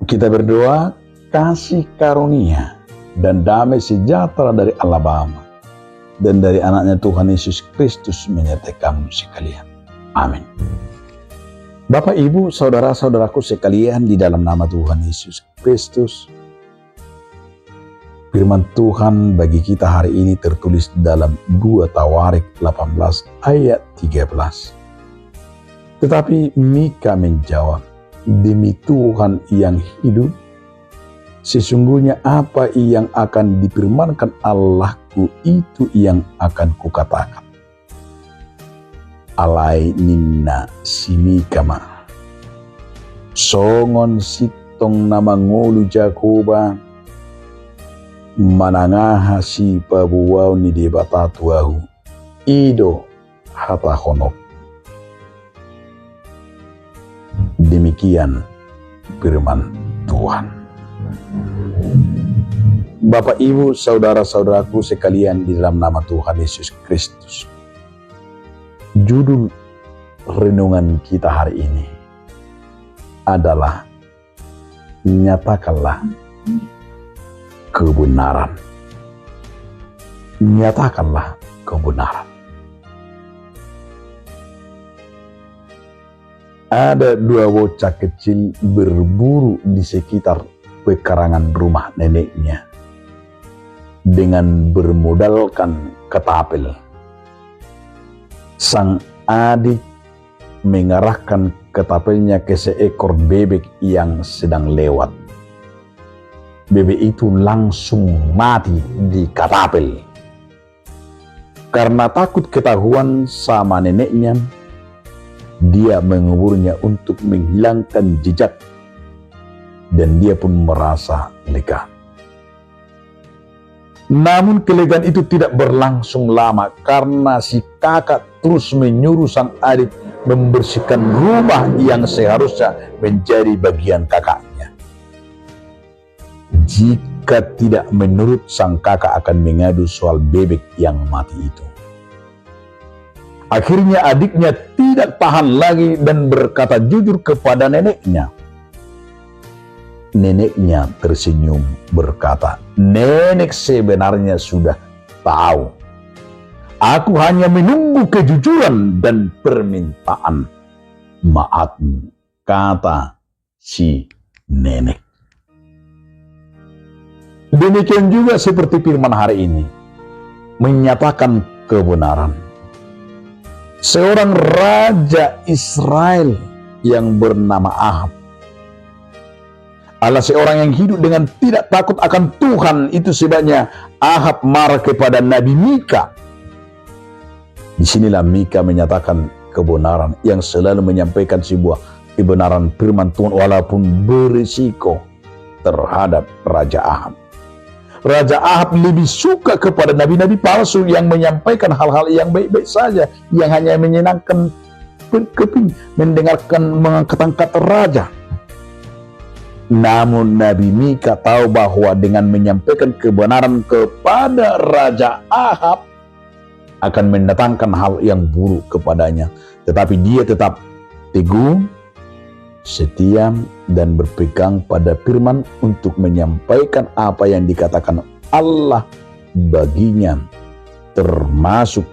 Kita berdoa kasih karunia dan damai sejahtera dari Allah Bapa dan dari anaknya Tuhan Yesus Kristus menyertai kamu sekalian. Amin. Bapak, Ibu, saudara-saudaraku sekalian di dalam nama Tuhan Yesus Kristus, firman Tuhan bagi kita hari ini tertulis dalam 2 Tawarik 18 ayat 13. Tetapi Mika menjawab, demi Tuhan yang hidup, sesungguhnya apa yang akan difirmankan Allahku itu yang akan kukatakan. Alai ninna si Mika ma, songon sitong nama ngolu Jakoba, manangaha si pabuwau ni debata tuahu, ido hata honok. Demikian firman Tuhan. Bapak, Ibu, saudara-saudaraku sekalian di dalam nama Tuhan Yesus Kristus. Judul renungan kita hari ini adalah nyatakanlah kebenaran. Nyatakanlah kebenaran. Ada 2 bocah kecil berburu di sekitar pekarangan rumah neneknya dengan bermodalkan ketapel. Sang adik mengarahkan ketapelnya ke seekor bebek yang sedang lewat. Bebek itu langsung mati di ketapel. Karena takut ketahuan sama neneknya, dia menguburnya untuk menghilangkan jejak dan dia pun merasa lega. Namun kelegaan itu tidak berlangsung lama karena si kakak terus menyuruh sang adik membersihkan rumah yang seharusnya menjadi bagian kakaknya. Jika tidak, menurut sang kakak akan mengadu soal bebek yang mati itu. Akhirnya adiknya tidak tahan lagi dan berkata jujur kepada neneknya. Neneknya tersenyum berkata, nenek sebenarnya sudah tahu. Aku hanya menunggu kejujuran dan permintaan maafmu, kata si nenek. Demikian juga seperti firman hari ini, menyatakan kebenaran. Seorang raja Israel yang bernama Ahab adalah seorang yang hidup dengan tidak takut akan Tuhan. Itu sebabnya Ahab marah kepada Nabi Mika. Disinilah Mika menyatakan kebenaran, yang selalu menyampaikan sebuah kebenaran firman Tuhan walaupun berisiko terhadap Raja Ahab. Raja Ahab lebih suka kepada nabi-nabi palsu yang menyampaikan hal-hal yang baik-baik saja, yang hanya menyenangkan keping mendengarkan mengangkat-angkat raja. Namun Nabi Mika tahu bahwa dengan menyampaikan kebenaran kepada Raja Ahab akan mendatangkan hal yang buruk kepadanya. Tetapi dia tetap teguh, setia, dan berpegang pada firman untuk menyampaikan apa yang dikatakan Allah baginya, termasuk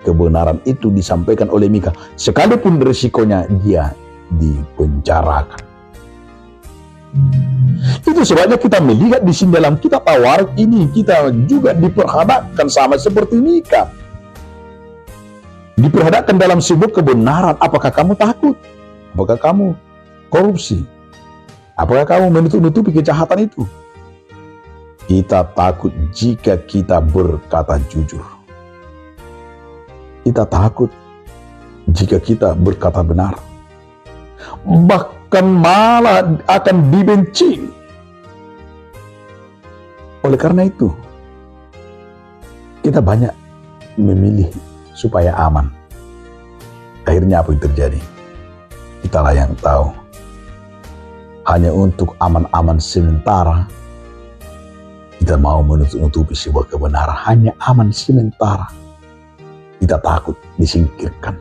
kebenaran itu disampaikan oleh Mika sekalipun risikonya dia dipenjarakan. Itu sebabnya kita melihat di sini dalam kitab Tawarik ini kita juga diperhadapkan sama seperti Mika. Diperhadapkan dalam sebuah kebenaran. Apakah kamu takut? Apakah kamu korupsi? Apakah kamu menutup-nutupi kejahatan itu? Kita takut jika kita berkata jujur. Kita takut jika kita berkata benar. Bahkan malah akan dibenci. Oleh karena itu, kita banyak memilih supaya aman. Akhirnya apa yang terjadi? Kitalah yang tahu. Hanya untuk aman-aman sementara, kita mau menutupi sebuah kebenaran. Hanya aman sementara. Kita takut disingkirkan.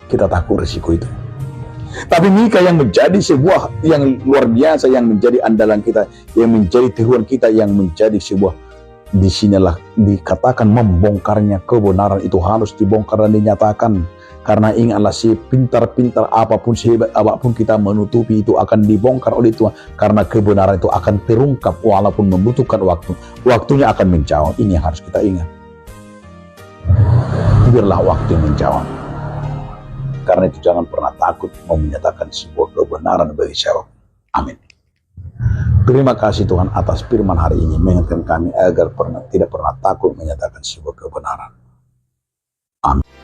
Kita takut risiko itu. Tapi Mika yang menjadi sebuah yang luar biasa, yang menjadi andalan kita, yang menjadi Tuhan kita, yang menjadi sebuah, disinilah dikatakan membongkarnya kebenaran itu harus dibongkar dan dinyatakan. Karena ingatlah, si pintar-pintar apapun, sehebat apapun kita menutupi, itu akan dibongkar oleh Tuhan. Karena kebenaran itu akan terungkap walaupun membutuhkan waktu. Waktunya akan menjawab. Ini yang harus kita ingat. Biarlah waktu menjawab. Karena itu jangan pernah takut mau menyatakan sebuah kebenaran bagi siapa. Amin. Terima kasih Tuhan atas firman hari ini, mengingatkan kami agar tidak pernah takut menyatakan sebuah kebenaran. Amin.